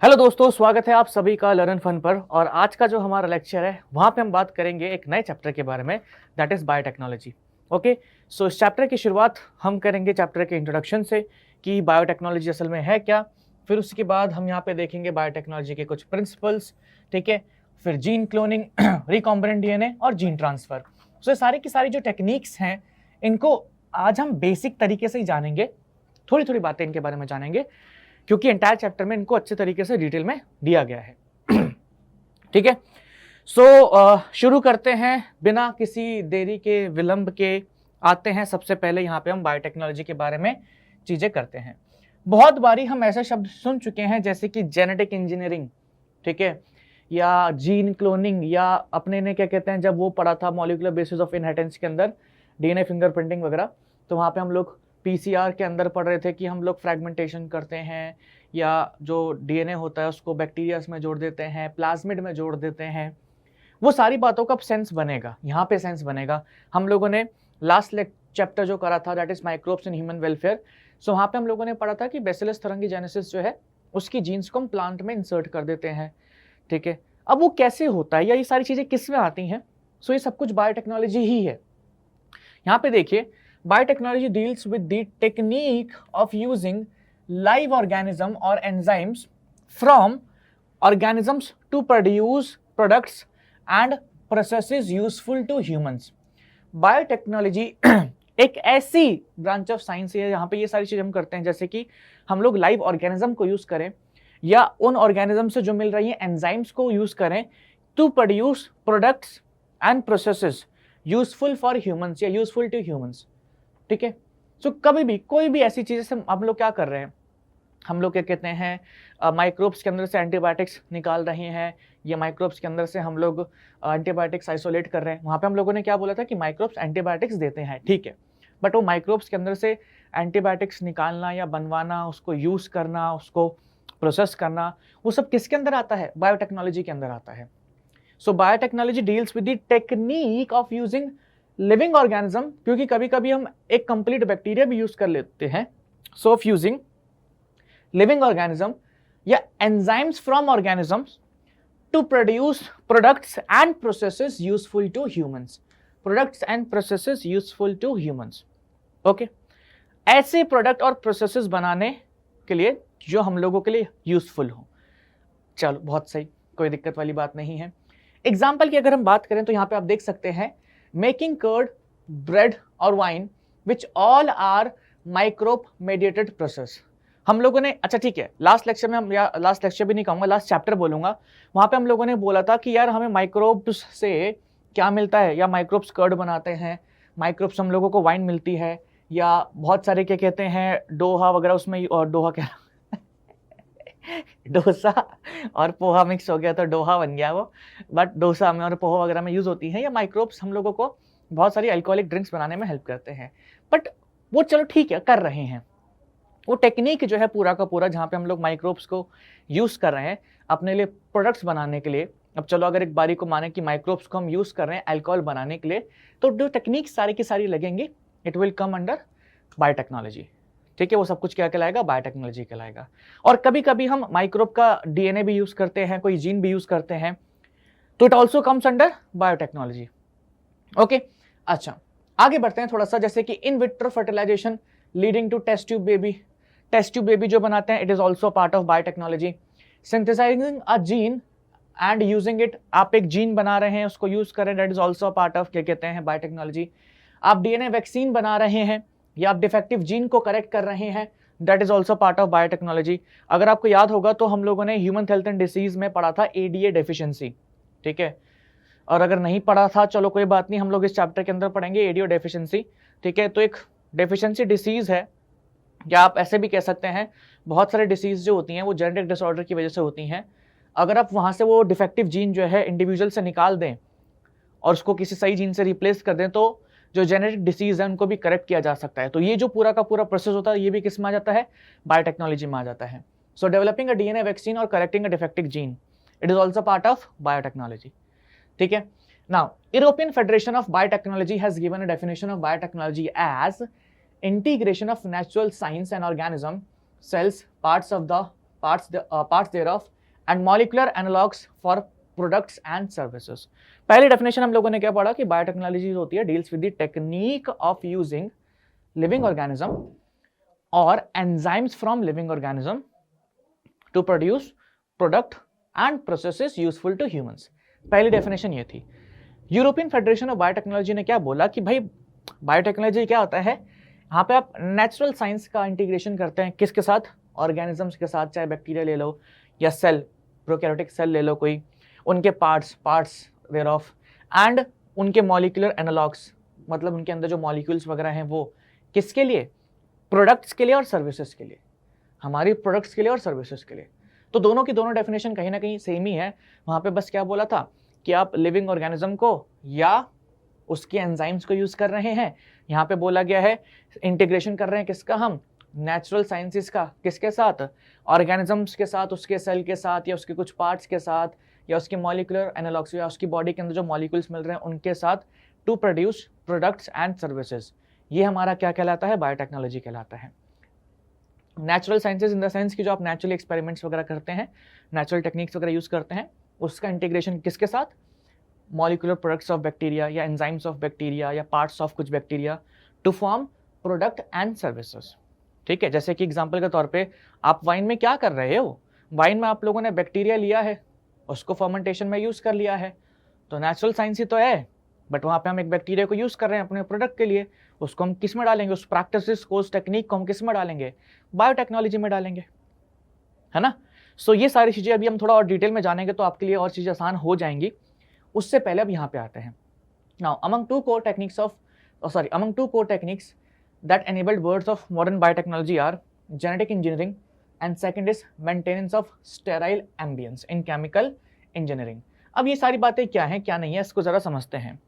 Hello दोस्तों, स्वागत है आप सभी का लर्न फन पर। और आज का जो हमारा लेक्चर है वहाँ पे हम बात करेंगे एक नए चैप्टर के बारे में, दैट इज़ बायोटेक्नोलॉजी। ओके, सो इस चैप्टर की शुरुआत हम करेंगे चैप्टर के इंट्रोडक्शन से कि बायोटेक्नोलॉजी असल में है क्या। फिर उसके बाद हम यहाँ पे देखेंगे बायोटेक्नोलॉजी के कुछ प्रिंसिपल्स, ठीक है। फिर जीन क्लोनिंग, रिकॉम्बिनेंट डीएनए और जीन ट्रांसफ़र। सो ये सारी की सारी जो टेक्निक्स हैं इनको आज हम बेसिक तरीके से ही जानेंगे, थोड़ी थोड़ी बातें इनके बारे में जानेंगे क्योंकि एंटायर चैप्टर में इनको अच्छे तरीके से डिटेल में दिया गया है। ठीक है, सो शुरू करते हैं बिना किसी देरी के, विलंब के। आते हैं सबसे पहले यहाँ पे हम बायोटेक्नोलॉजी के बारे में चीजें करते हैं। बहुत बारी हम ऐसे शब्द सुन चुके हैं जैसे कि जेनेटिक इंजीनियरिंग, ठीक है, या जीन क्लोनिंग, या अपने ने क्या कहते हैं जब वो पढ़ा था मॉलिक्यूलर बेसिस ऑफ इनहेरिटेंस के अंदर डीएनए फिंगरप्रिंटिंग वगैरह, तो वहाँ पे हम लोग पीसीआर के अंदर पढ़ रहे थे कि हम लोग फ्रैगमेंटेशन करते हैं या जो डीएनए होता है उसको बैक्टीरियाज में जोड़ देते हैं, प्लाज्मिड में जोड़ देते हैं। वो सारी बातों का अब सेंस बनेगा, यहाँ पे सेंस बनेगा। हम लोगों ने लास्ट चैप्टर जो करा था that is microbes in human welfare, so वहाँ पे हम लोगों ने पढ़ा था कि बेसिलस थुरिंगीजेनेसिस जो है उसकी जीन्स को हम प्लांट में इंसर्ट कर देते हैं, ठीक है। अब वो कैसे होता है या ये सारी चीज़ें किस में आती हैं, सो ये सब कुछ बायोटेक्नोलॉजी ही है। यहाँ पे देखिए, biotechnology deals with the technique of using live organism or enzymes from organisms to produce products and processes useful to humans. Biotechnology एक ऐसी ब्रांच ऑफ साइंस है यहाँ पे ये सारी चीज़ हम करते हैं, जैसे कि हम लोग लाइव ऑर्गेनिज्म को यूज़ करें या उन ऑर्गेनिज्म से जो मिल रही है एंजाइम्स को यूज़ करें to produce products and processes useful for humans या यूजफुल टू ह्यूमंस, ठीक है। सो कभी भी कोई भी ऐसी चीज़ से हम लोग क्या कर रहे हैं, हम लोग क्या कहते हैं माइक्रोब्स के अंदर से एंटीबायोटिक्स निकाल रहे हैं या माइक्रोब्स के अंदर से हम लोग एंटीबायोटिक्स आइसोलेट कर रहे हैं। वहाँ पे हम लोगों ने क्या बोला था कि माइक्रोब्स एंटीबायोटिक्स देते हैं, ठीक है, बट वो माइक्रोब्स के अंदर से एंटीबायोटिक्स निकालना या बनवाना, उसको यूज़ करना, उसको प्रोसेस करना, वो सब किसके अंदर आता है? बायोटेक्नोलॉजी के अंदर आता है। So biotechnology deals with the technique of using living organism, क्योंकि कभी कभी हम एक कंप्लीट बैक्टीरिया भी यूज कर लेते हैं। So of using living organism या enzymes from organisms to produce products and processes useful to humans, products and processes useful to humans. Okay, ऐसे प्रोडक्ट और प्रोसेसेस बनाने के लिए जो हम लोगों के लिए यूजफुल हो। चलो बहुत सही, कोई दिक्कत वाली बात नहीं है। एग्जाम्पल की अगर हम बात करें तो यहाँ पे आप देख सकते हैं मेकिंग कर्ड, ब्रेड और wine which all are microbe mediated process. हम लोगों ने, अच्छा ठीक है, लास्ट लेक्चर में हम, या लास्ट लेक्चर भी नहीं कहूँगा, लास्ट चैप्टर बोलूँगा, वहाँ पे हम लोगों ने बोला था कि यार हमें माइक्रोब्स से क्या मिलता है, या माइक्रोब्स कर्ड बनाते हैं, माइक्रोब्स हम लोगों को वाइन मिलती है, या बहुत सारे क्या कहते हैं डोहा वगैरह उसमें, और डोहा क्या डोसा और पोहा मिक्स हो गया तो डोहा बन गया वो, बट डोसा में और पोहा वगैरह में यूज होती है। या माइक्रोब्स हम लोगों को बहुत सारी अल्कोहलिक ड्रिंक्स बनाने में हेल्प करते हैं, बट वो चलो ठीक है कर रहे हैं, वो टेक्निक जो है पूरा का पूरा जहाँ पे हम लोग माइक्रोब्स को यूज कर रहे हैं अपने लिए प्रोडक्ट्स बनाने के लिए। अब चलो अगर एक बारी को माने कि माइक्रोब्स को हम यूज कर रहे हैं अल्कोहल बनाने के लिए, तो जो टेक्निक सारी की सारी लगेंगी it will come under biotechnology, ठीक है। वो सब कुछ क्या कहलाएगा? बायोटेक्नोलॉजी कहलाएगा। और कभी कभी हम माइक्रोब का डीएनए भी यूज करते हैं, कोई जीन भी यूज करते हैं, तो it also comes under biotechnology. Okay, अच्छा आगे बढ़ते हैं थोड़ा सा, जैसे कि in vitro fertilisation leading to test tube baby, test tube baby जो बनाते हैं it is also part of biotechnology. Synthesising a gene and using it, आप एक जीन बना रहे हैं उसको यूज करें, that is also part of क्या कहते हैं बायोटेक्नोलॉजी। आप डीएनए वैक्सीन बना रहे हैं या आप डिफेक्टिव जीन को करेक्ट कर रहे हैं, that is also part of biotechnology. अगर आपको याद होगा तो हम लोगों ने ह्यूमन हेल्थ एंड डिसीज में पढ़ा था एडीए डेफिशिएंसी, ठीक है। और अगर नहीं पढ़ा था चलो कोई बात नहीं, हम लोग इस चैप्टर के अंदर पढ़ेंगे एडीओ डेफिशिएंसी, ठीक है। तो एक डेफिशिएंसी डिसीज है, या आप ऐसे भी कह सकते हैं बहुत सारे डिसीज जो होती हैं वो जेनेटिक डिसऑर्डर की वजह से होती हैं। अगर आप वहाँ से वो डिफेक्टिव जीन जो है इंडिविजुअल से निकाल दें और उसको किसी सही जीन से रिप्लेस कर दें तो जो जेनेटिक डिसीज है उनको भी करेक्ट किया जा सकता है। तो ये जो पूरा का पूरा प्रोसेस होता है ये भी किस में आ जाता है? बायोटेक्नोलॉजी में आ जाता है। So developing a DNA vaccine और correcting a defective gene, it is also part of biotechnology, ठीक है। Now European federation of biotechnology has given a definition of biotechnology as integration of natural science and organism, cells, parts of the parts thereof and molecular analogs for products and services. पहली definition हम लोगों ने क्या पढ़ा कि biotechnology होती है deals with the technique of using living organism और enzymes from living organism to produce product and processes useful to humans. पहली डेफिनेशन ये थी। यूरोपियन फेडरेशन ऑफ बायोटेक्नोलॉजी ने क्या बोला कि भाई बायोटेक्नोलॉजी क्या होता है, यहाँ पे आप नेचुरल साइंस का इंटीग्रेशन करते हैं किसके साथ, ऑर्गेनिजम्स के साथ, चाहे बैक्टीरिया ले लो या सेल, प्रोकैरियोटिक सेल ले लो कोई, उनके पार्ट्स देयर ऑफ एंड उनके मॉलिक्यूलर एनालॉग्स, मतलब उनके अंदर जो मॉलिक्यूल्स वगैरह हैं वो किसके लिए, प्रोडक्ट्स के लिए और सर्विसेज के लिए, हमारी प्रोडक्ट्स के लिए और सर्विसेज के लिए। तो दोनों की दोनों डेफिनेशन कहीं ना कहीं सेम ही है। वहाँ पे बस क्या बोला था कि आप लिविंग ऑर्गेनिज्म को या उसके एंजाइम्स को यूज कर रहे हैं। यहाँ पे बोला गया है इंटीग्रेशन कर रहे हैं किसका, हम नेचुरल साइंसेस का, किसके साथ, ऑर्गेनिजम्स के साथ, उसके सेल के साथ या उसके कुछ पार्ट्स के साथ या उसके मॉलिक्यूलर एनालॉग्स या उसकी बॉडी के अंदर जो मॉलिक्यूल्स मिल रहे हैं उनके साथ, to produce products and services. ये हमारा क्या कहलाता है, बायोटेक्नोलॉजी कहलाता है। Natural sciences in the sense कि जो आप नेचुरल एक्सपेरिमेंट्स वगैरह करते हैं, नेचुरल टेक्निक्स वगैरह यूज करते हैं, उसका इंटीग्रेशन किसके साथ, मॉलिक्यूलर प्रोडक्ट्स ऑफ बैक्टीरिया या एंजाइम्स ऑफ बैक्टीरिया या पार्ट्स ऑफ कुछ bacteria to form product and services. ठीक है, जैसे कि एग्जांपल के तौर पे आप वाइन में क्या कर रहे हो, वाइन में आप लोगों ने बैक्टीरिया लिया है, उसको फर्मेंटेशन में यूज कर लिया है, तो नेचुरल साइंस ही तो है, बट वहाँ पे हम एक बैक्टीरिया को यूज कर रहे हैं अपने प्रोडक्ट के लिए, उसको हम किस में डालेंगे, उस प्रैक्टिस को, उस टेक्निक को हम किस में डालेंगे, बायोटेक्नोलॉजी में डालेंगे, है ना। सो ये सारी चीजें अभी हम थोड़ा और डिटेल में जानेंगे तो आपके लिए और चीजें आसान हो जाएंगी। उससे पहले अब यहाँ पे आते हैं। Now among two core techniques that enabled words of modern biotechnology are genetic engineering and second is maintenance of sterile ambience in chemical engineering। अब ये सारी बातें क्या हैं क्या नहीं है इसको जरा समझते हैं।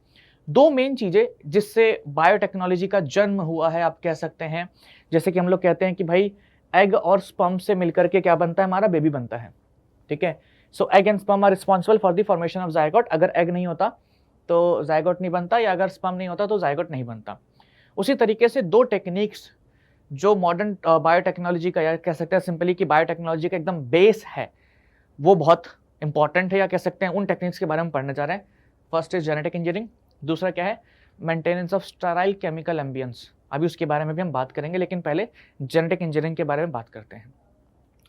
दो मेन चीजें जिससे बायोटेक्नोलॉजी का जन्म हुआ है आप कह सकते हैं, जैसे कि हम लोग कहते हैं कि भाई एग और स्पर्म से मिलकर के क्या बनता है, हमारा बेबी बनता है। ठीक है, so egg and sperm are responsible for the formation of zygote. अगर एग नहीं होता तो जायगोट नहीं बनता, या अगर स्पर्म नहीं होता तो जायगोट नहीं बनता। उसी तरीके से दो टेक्निक्स जो मॉडर्न बायोटेक्नोलॉजी का, या कह सकते हैं सिंपली कि बायोटेक्नोलॉजी का एकदम बेस है, वो बहुत इंपॉर्टेंट है, या कह सकते हैं उन टेक्निक्स के बारे में पढ़ने जा रहे हैं। फर्स्ट इज जेनेटिक इंजीनियरिंग, दूसरा क्या है, maintenance of sterile chemical ambience. अभी उसके बारे में भी हम बात करेंगे, लेकिन पहले जेनेटिक इंजीनियरिंग के बारे में बात करते हैं।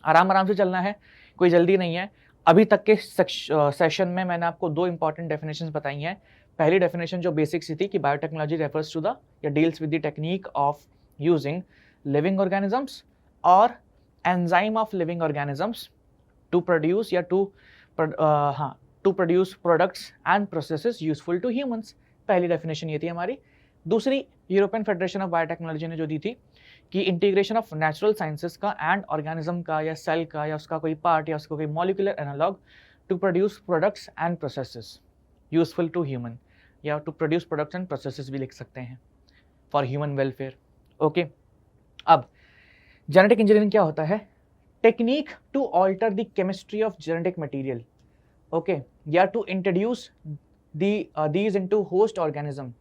आराम आराम से चलना है, कोई जल्दी नहीं है। अभी तक के सेशन में मैंने आपको दो इंपॉर्टेंट डेफिनेशंस बताई हैं। पहली डेफिनेशन जो बेसिक सी थी कि बायोटेक्नोलॉजी रेफर्स टू द या deals with the technique of using living organisms और enzyme of living organisms to produce या to produce products and processes useful to humans. पहली डेफिनेशन ये थी हमारी। दूसरी यूरोपियन फेडरेशन ऑफ बायोटेक्नोलॉजी ने जो दी थी कि इंटीग्रेशन ऑफ नेचुरल साइंसेस का एंड ऑर्गेनिज्म का या सेल का या उसका कोई पार्ट या उसका कोई molecular analogue to produce products and processes useful to human, या to produce products and processes भी लिख सकते हैं, फॉर ह्यूमन वेलफेयर। ओके, अब जेनेटिक इंजीनियरिंग क्या होता है, technique to alter the chemistry of genetic material, okay, या to introduce these into host organism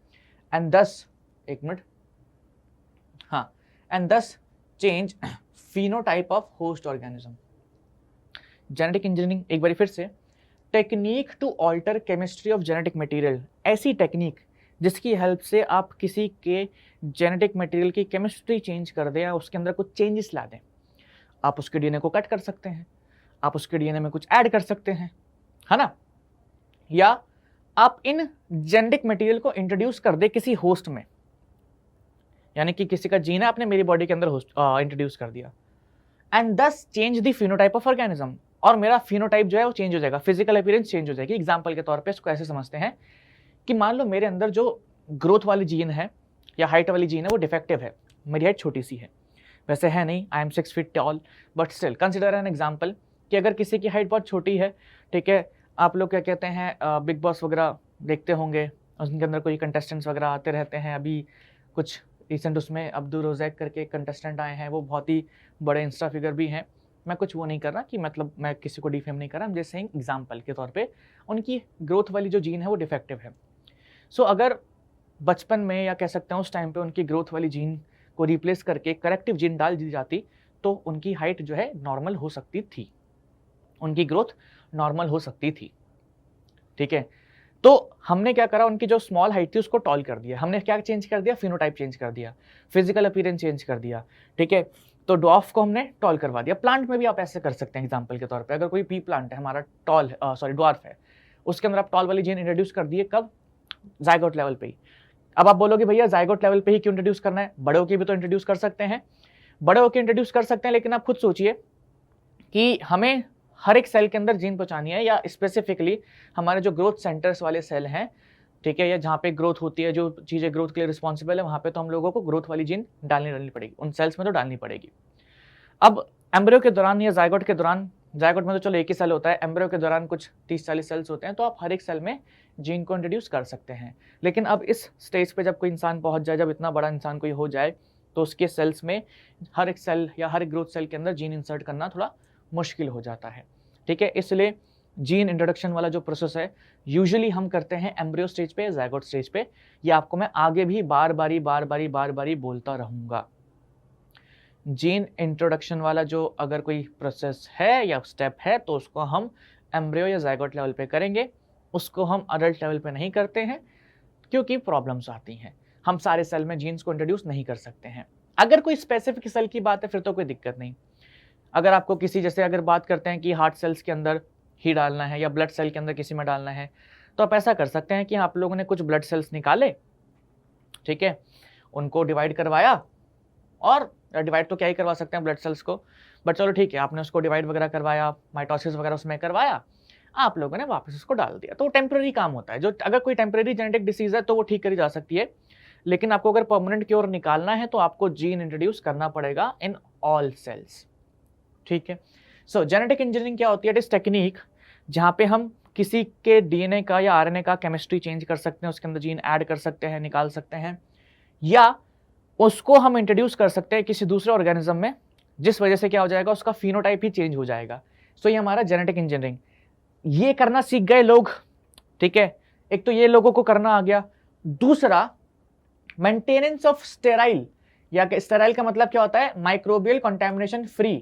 and thus, एक मिनट, हाँ, and thus change phenotype of host organism। Genetic engineering एक बार फिर से, technique to alter chemistry of genetic material, ऐसी technique जिसकी help से आप किसी के जेनेटिक मटेरियल की केमिस्ट्री चेंज कर दें या उसके अंदर कुछ चेंजेस ला दें। आप उसके डीएनए को कट कर सकते हैं, आप उसके डीएनए में कुछ ऐड कर सकते हैं, है ना, या आप इन जेनेटिक मटेरियल को इंट्रोड्यूस कर दे किसी होस्ट में, यानी कि किसी का जीन है आपने मेरी बॉडी के अंदर इंट्रोड्यूस कर दिया, एंड दस change the phenotype of organism, और मेरा फिनोटाइप जो है वो चेंज हो जाएगा, फिजिकल अपीयरेंस चेंज हो जाएगी। एग्जांपल के तौर पे इसको ऐसे समझते हैं कि मान लो मेरे अंदर जो ग्रोथ वाली जीन है या हाइट वाली जीन है वो डिफेक्टिव है, मेरी हाइट छोटी सी है, वैसे है नहीं, I am 6 feet tall, but still consider an example कि अगर किसी की हाइट बहुत छोटी है, ठीक है, आप लोग क्या कहते हैं बिग बॉस वगैरह देखते होंगे, उनके अंदर कोई कंटेस्टेंट्स वगैरह आते रहते हैं। अभी कुछ रिसेंट उसमें अब्दुल रोज़ैक करके कंटेस्टेंट आए हैं, वो बहुत ही बड़े इंस्टा फिगर भी हैं। मैं कुछ वो नहीं कर रहा कि मतलब मैं किसी को डिफेम नहीं कर रहा, जैसे एग्जाम्पल के तौर पे उनकी ग्रोथ वाली जो जीन है वो डिफेक्टिव है। सो अगर बचपन में या कह सकते हैं उस टाइम पे उनकी ग्रोथ वाली जीन को रिप्लेस करके करेक्टिव जीन डाल दी जाती तो उनकी हाइट जो है नॉर्मल हो सकती थी, उनकी ग्रोथ नॉर्मल हो सकती थी। ठीक है, तो हमने क्या करा, उनकी जो स्मॉल हाइट थी उसको टॉल कर दिया। हमने क्या चेंज कर दिया, फिनोटाइप चेंज कर दिया, फिजिकल अपीयरेंस चेंज कर दिया। ठीक है, तो ड्वार्फ को हमने टॉल करवा दिया। प्लांट में भी आप ऐसे कर सकते हैं। एग्जांपल के तौर पे अगर कोई पी प्लांट है हमारा, ड्वार्फ है, उसके अंदर आप टॉल वाली जीन इंट्रोड्यूस कर दिए, कब, जाइगोट लेवल पे ही। अब आप बोलोगे भैया जाइगोट लेवल पे ही क्यों इंट्रोड्यूस करना है, बड़े होके भी तो इंट्रोड्यूस कर सकते हैं। बड़े होके इंट्रोड्यूस कर सकते हैं, लेकिन आप खुद सोचिए कि हमें हर एक सेल के अंदर जीन पहुंचानी है, या स्पेसिफिकली हमारे जो ग्रोथ सेंटर्स वाले सेल हैं, ठीक है, या जहाँ पे ग्रोथ होती है, जो चीज़ें ग्रोथ के लिए रिस्पॉन्सिबल है, वहाँ पे तो हम लोगों को ग्रोथ वाली जीन डालनी पड़ेगी, उन सेल्स में तो डालनी पड़ेगी। अब एम्ब्रियो के दौरान या जाइगोट के दौरान, जाइगोट में तो चलो एक ही सेल होता है, एम्ब्रियो के दौरान कुछ 30-40 सेल्स होते हैं, तो आप हर एक सेल में जीन को इंट्रोड्यूस कर सकते हैं। लेकिन अब इस स्टेज पे जब कोई इंसान पहुंच जाए, जब इतना बड़ा इंसान कोई हो जाए, तो उसके सेल्स में हर एक सेल या हर एक ग्रोथ सेल के अंदर जीन इंसर्ट करना थोड़ा मुश्किल हो जाता है। ठीक है, इसलिए जीन इंट्रोडक्शन वाला जो प्रोसेस है यूजुअली हम करते हैं एम्ब्रियो स्टेज पे, जाइगोट स्टेज पे। ये आपको मैं आगे भी बार बारी बोलता रहूंगा। जीन इंट्रोडक्शन वाला जो अगर कोई प्रोसेस है या स्टेप है, तो उसको हम एम्ब्रियो या जाइगोट लेवल पे करेंगे, उसको हम अडल्ट लेवल पे नहीं करते हैं, क्योंकि प्रॉब्लम्स आती हैं। हम सारे सेल में जीन्स को इंट्रोड्यूस नहीं कर सकते हैं। अगर कोई स्पेसिफिक सेल की बात है फिर तो कोई दिक्कत नहीं। अगर आपको किसी, जैसे अगर बात करते हैं कि हार्ट सेल्स के अंदर ही डालना है या ब्लड सेल के अंदर किसी में डालना है, तो आप ऐसा कर सकते हैं कि आप लोगों ने कुछ ब्लड सेल्स निकाले, ठीक है, उनको डिवाइड करवाया, और डिवाइड तो क्या ही करवा सकते हैं ब्लड सेल्स को, बट चलो ठीक है, आपने उसको डिवाइड वगैरह करवाया, माइटोसिस वगैरह उसमें करवाया, आप लोगों ने वापस उसको डाल दिया। तो टेम्पररी काम होता है। जो अगर कोई टेम्पररी जेनेटिक डिसीज है तो वो ठीक करी जा सकती है, लेकिन आपको अगर परमानेंट क्योर निकालना है तो आपको जीन इंट्रोड्यूस करना पड़ेगा इन ऑल सेल्स। ठीक है, सो जेनेटिक इंजीनियरिंग क्या होती है? इट इज टेक्निक जहाँ पे हम किसी के डीएनए का या आरएनए का केमिस्ट्री चेंज कर सकते हैं, उसके अंदर जीन ऐड कर सकते हैं, निकाल सकते हैं, या उसको हम इंट्रोड्यूस कर सकते हैं किसी दूसरे ऑर्गेनिज्म में, जिस वजह से क्या हो जाएगा, उसका फिनोटाइप ही चेंज हो जाएगा। सो ये हमारा जेनेटिक इंजीनियरिंग, ये करना सीख गए लोग। ठीक है, एक तो ये लोगों को करना आ गया। दूसरा, मेंटेनेंस ऑफ स्टेराइल, या स्टेराइल का मतलब क्या होता है? Microbial contamination free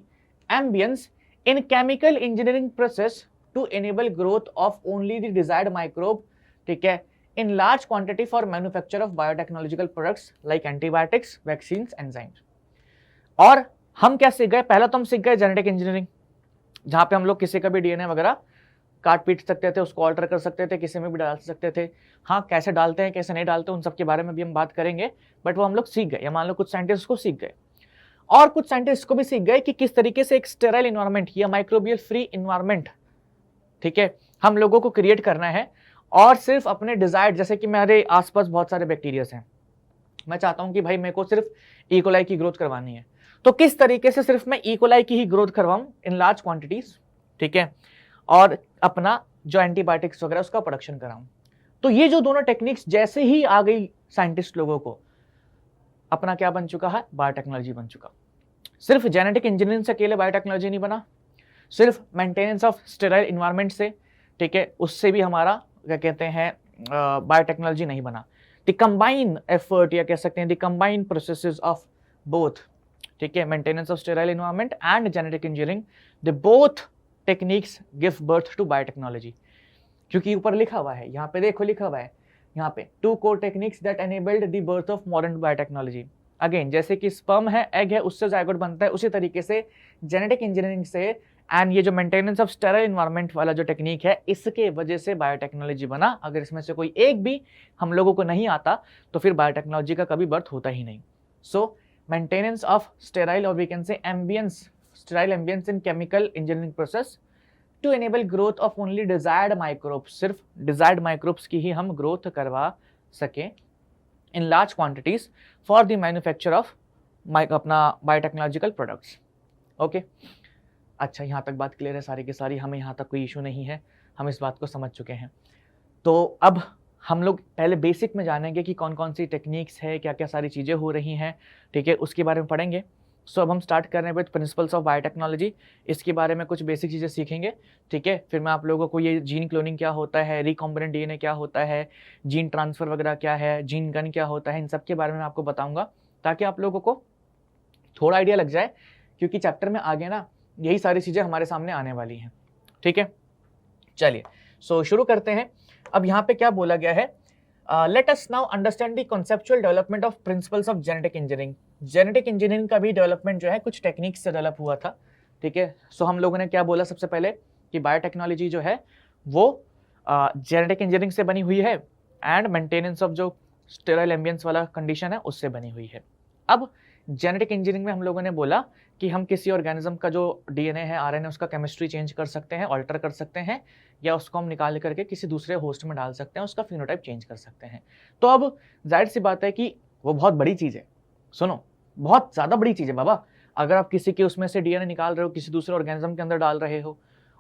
ambience in chemical engineering process to enable growth of only the desired microbe, ठीक है, in large quantity for manufacture of biotechnological products like antibiotics, vaccines, enzymes। और हम क्या सीख गए? पहला तो हम सीख गए जेनेटिक इंजीनियरिंग, जहां पे हम लोग किसी का भी डीएनए वगैरह काट पीट सकते थे, उसको ऑल्टर कर सकते थे, किसी में भी डाल सकते थे। हाँ, कैसे डालते हैं कैसे नहीं डालते उन सब के बारे में भी हम बात करेंगे, बट वो हम लोग सीख गए, या मान लो कुछ साइंटिस्ट को सीख गए, और कुछ साइंटिस्ट को भी सीख गए कि किस तरीके से एक स्टेराइल इन्वायरमेंट या माइक्रोबियल फ्री इन्वायरमेंट, ठीक है, हम लोगों को क्रिएट करना है। और सिर्फ अपने डिजायर्ड, जैसे कि मेरे आसपास बहुत सारे बैक्टीरियाज हैं, मैं चाहता हूं कि भाई मेरे को सिर्फ इकोलाई की ग्रोथ करवानी है, तो किस तरीके से सिर्फ मैं इकोलाई की ही ग्रोथ करवाऊं इन लार्ज क्वांटिटीज, ठीक है, और अपना जो एंटीबायोटिक्स वगैरह उसका प्रोडक्शन कराऊं। तो ये जो दोनों टेक्निक्स जैसे ही आ गई साइंटिस्ट लोगों को, अपना क्या बन चुका है? बायोटेक्नोलॉजी बन चुका। सिर्फ जेनेटिक इंजीनियरिंग से अकेले बायोटेक्नोलॉजी नहीं बना, सिर्फ मेंटेनेंस ऑफ स्टेराइल इन्वायरमेंट से, ठीक है, उससे भी हमारा क्या कहते हैं बायोटेक्नोलॉजी नहीं बना। द कंबाइन एफर्ट, या कह सकते हैं the combine processes of both, ठीक है, maintenance of sterile environment and genetic engineering, the both techniques give birth to biotechnology. क्योंकि ऊपर लिखा हुआ है, यहाँ पे देखो लिखा हुआ है, यहाँ पे 2 core techniques that enabled the birth of modern biotechnology. Again, जैसे कि स्पर्म है, एग है, उससे जायगोट बनता है, उसी तरीके से जेनेटिक इंजीनियरिंग से, एंड ये जो मेंटेनेंस ऑफ स्टेराइल एनवायरनमेंट वाला जो टेक्निक है, इसके वजह से बायोटेक्नोलॉजी बना। अगर इसमें से कोई एक भी हम लोगों को नहीं आता तो फिर बायोटेक्नोलॉजी का कभी बर्थ होता ही नहीं। सो मेंटेनेंस ऑफ स्टेराइल, और we can say ambience, sterile ambience in chemical engineering process to enable growth of only desired microbes, सिर्फ डिजायर्ड माइक्रोब्स की ही हम ग्रोथ करवा सकें in large quantities for the manufacture of अपना biotechnological products. Okay, अच्छा, यहाँ तक बात क्लियर है सारी की सारी, हमें यहाँ तक कोई इशू नहीं है, हम इस बात को समझ चुके हैं। तो अब हम लोग पहले बेसिक में जानेंगे कि कौन कौन सी टेक्निक्स है, क्या क्या सारी चीज़ें हो रही हैं, ठीक है, उसके बारे में पढ़ेंगे। सो अब हम स्टार्ट कर रहे हैं विद प्रिंसिपल्स ऑफ बायोटेक्नोलॉजी। इसके बारे में कुछ बेसिक चीज़ें सीखेंगे, ठीक है। फिर मैं आप लोगों को ये जीन क्लोनिंग क्या होता है, रिकॉम्बिनेंट डीएनए क्या होता है, जीन ट्रांसफ़र वगैरह क्या है, जीन गन क्या होता है, इन सब के बारे में आपको बताऊँगा, ताकि आप लोगों को थोड़ा आइडिया लग जाए क्योंकि चैप्टर में आगे ना यही सारी चीज़ें हमारे सामने आने वाली हैं। ठीक है, चलिए सो शुरू करते हैं। अब यहाँ पे क्या बोला गया है, let us now understand the conceptual development of principles of genetic engineering. Genetic engineering का भी डेवलपमेंट जो है कुछ टेक्निक्स से डेवलप हुआ था। ठीक है, सो हम लोगों ने क्या बोला सबसे पहले कि बायोटेक्नोलॉजी जो है वो जेनेटिक इंजीनियरिंग से बनी हुई है एंड मेंटेनेंस ऑफ जो स्टेराइल एम्बियंस वाला कंडीशन है उससे बनी हुई है। अब जेनेटिक इंजीनियरिंग में हम लोगों ने बोला कि हम किसी ऑर्गेनिज्म का जो डीएनए है, आरएनए, उसका केमिस्ट्री चेंज कर सकते हैं, ऑल्टर कर सकते हैं, या उसको हम निकाल करके किसी दूसरे होस्ट में डाल सकते हैं, उसका फिनोटाइप चेंज कर सकते हैं। तो अब जाहिर सी बात है कि वो बहुत बड़ी चीज़ है। सुनो, बहुत ज़्यादा बड़ी चीज़ है बाबा। अगर आप किसी के उसमें से डीएनए निकाल रहे हो, किसी दूसरे ऑर्गेनिज्म के अंदर डाल रहे हो,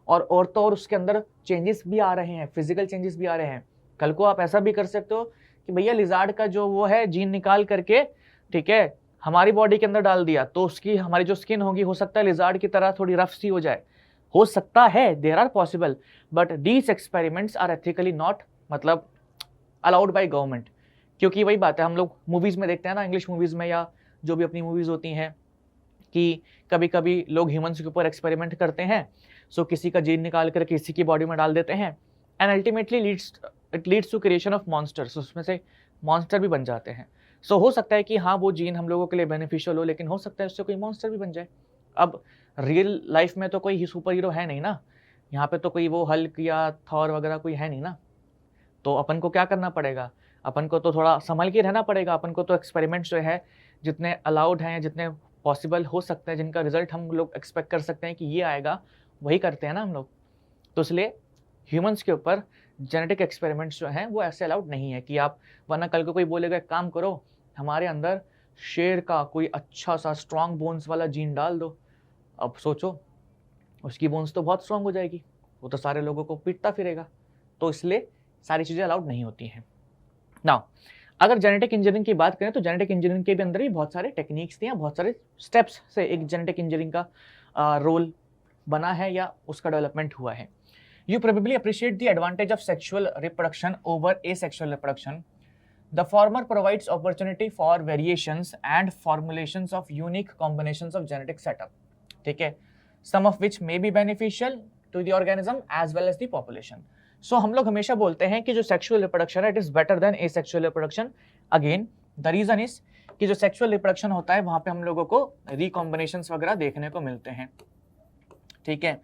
और तो और उसके अंदर चेंजेस भी आ रहे हैं, फिजिकल चेंजेस भी आ रहे हैं। कल को आप ऐसा भी कर सकते हो कि भैया लिजार्ड का जो वो है जीन निकाल करके, ठीक है, हमारी बॉडी के अंदर डाल दिया, तो उसकी हमारी जो स्किन होगी हो सकता है लिजार्ड की तरह थोड़ी रफ सी हो जाए, हो सकता है, there are possible, but these experiments are ethically not मतलब अलाउड बाय गवर्नमेंट। क्योंकि वही बात है, हम लोग मूवीज में देखते हैं ना, इंग्लिश मूवीज में या जो भी अपनी मूवीज होती हैं, कि कभी कभी लोग ह्यूमंस के ऊपर एक्सपेरिमेंट करते हैं, सो किसी का जीन निकाल कर किसी की बॉडी में डाल देते हैं, and ultimately it leads to creation of monsters, उसमें से मॉन्स्टर भी बन जाते हैं। सो हो सकता है कि हाँ वो जीन हम लोगों के लिए बेनिफिशियल हो, लेकिन हो सकता है उससे कोई मॉन्स्टर भी बन जाए। अब रियल लाइफ में तो कोई सुपर हीरो है नहीं ना, यहाँ पे तो कोई वो हल्क या थॉर वगैरह कोई है नहीं ना, तो अपन को क्या करना पड़ेगा, अपन को तो थोड़ा संभल के रहना पड़ेगा। अपन को तो एक्सपेरिमेंट्स जो है जितने अलाउड हैं, जितने पॉसिबल हो सकते हैं, जिनका रिजल्ट हम लोग एक्सपेक्ट कर सकते हैं कि ये आएगा, वही करते हैं ना हम लोग। तो इसलिए ह्यूमंस के ऊपर जेनेटिक एक्सपेरिमेंट्स जो हैं वो ऐसे अलाउड नहीं है कि आप, वरना कल को कोई बोलेगा एक काम करो, हमारे अंदर शेर का कोई अच्छा सा स्ट्रॉन्ग बोन्स वाला जीन डाल दो। अब सोचो, उसकी बोन्स तो बहुत स्ट्रॉन्ग हो जाएगी, वो तो सारे लोगों को पीटता फिरेगा। तो इसलिए सारी चीज़ें अलाउड नहीं होती हैं। नाउ अगर जेनेटिक इंजीनियरिंग की बात करें तो जेनेटिक इंजीनियरिंग के भी अंदर भी बहुत सारे टेक्निक्स थी, बहुत सारे स्टेप्स से एक जेनेटिक इंजीनियरिंग का रोल बना है या उसका डेवलपमेंट हुआ है। You probably appreciate the advantage of sexual reproduction over asexual reproduction. The former provides opportunity for variations and formulations of unique combinations of genetic setup. ठीक है, some of which may be beneficial to the organism as well as the population. So हम लोग हमेशा बोलते हैं कि जो sexual reproduction है it is better than asexual reproduction. Again, the reason is कि जो sexual reproduction होता है वहाँ पे हम लोगों को recombinations वगैरह देखने को मिलते हैं। ठीक है,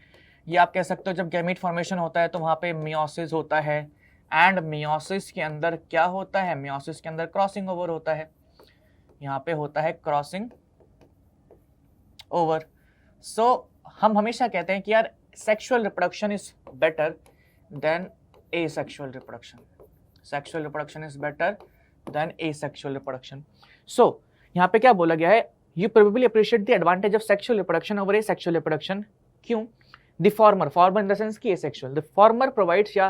ये आप कह सकते हो जब गैमीट फॉर्मेशन होता है तो वहाँ पे मियोसिस होता है, एंड मियोसिस के अंदर क्या होता है, मियोसिस के अंदर क्रॉसिंग ओवर होता है, यहाँ पे होता है क्रॉसिंग ओवर। सो हम हमेशा कहते हैं कि यार sexual reproduction is better than asexual reproduction, sexual reproduction is better than asexual reproduction. So यहाँ पे क्या बोला गया है, you probably appreciate the advantage of sexual reproduction over asexual reproduction. क्यों? The former in the sense कि asexual, the former provides या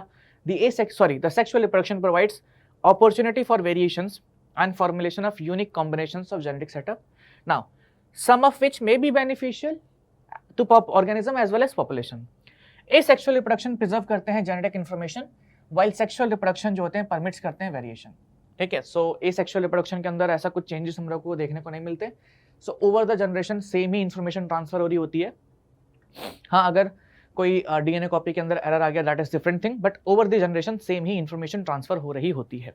the sexual reproduction provides opportunity for variations and formulation of unique combinations of genetic setup. Now, some of which may be beneficial to organism as well as population. Asexual reproduction preserve करते हैं genetic information, while sexual reproduction जो होते हैं permits करते हैं variation. ठीक है, so asexual reproduction के अंदर ऐसा कुछ changes हम लोग को देखने को नहीं मिलते। So over the generation same he information transfer हो रही होती है। हाँ, अगर कोई डीएनए कॉपी के अंदर एरर आ गया that is different thing, but over the generation same ही इंफॉर्मेशन ट्रांसफर हो रही होती है।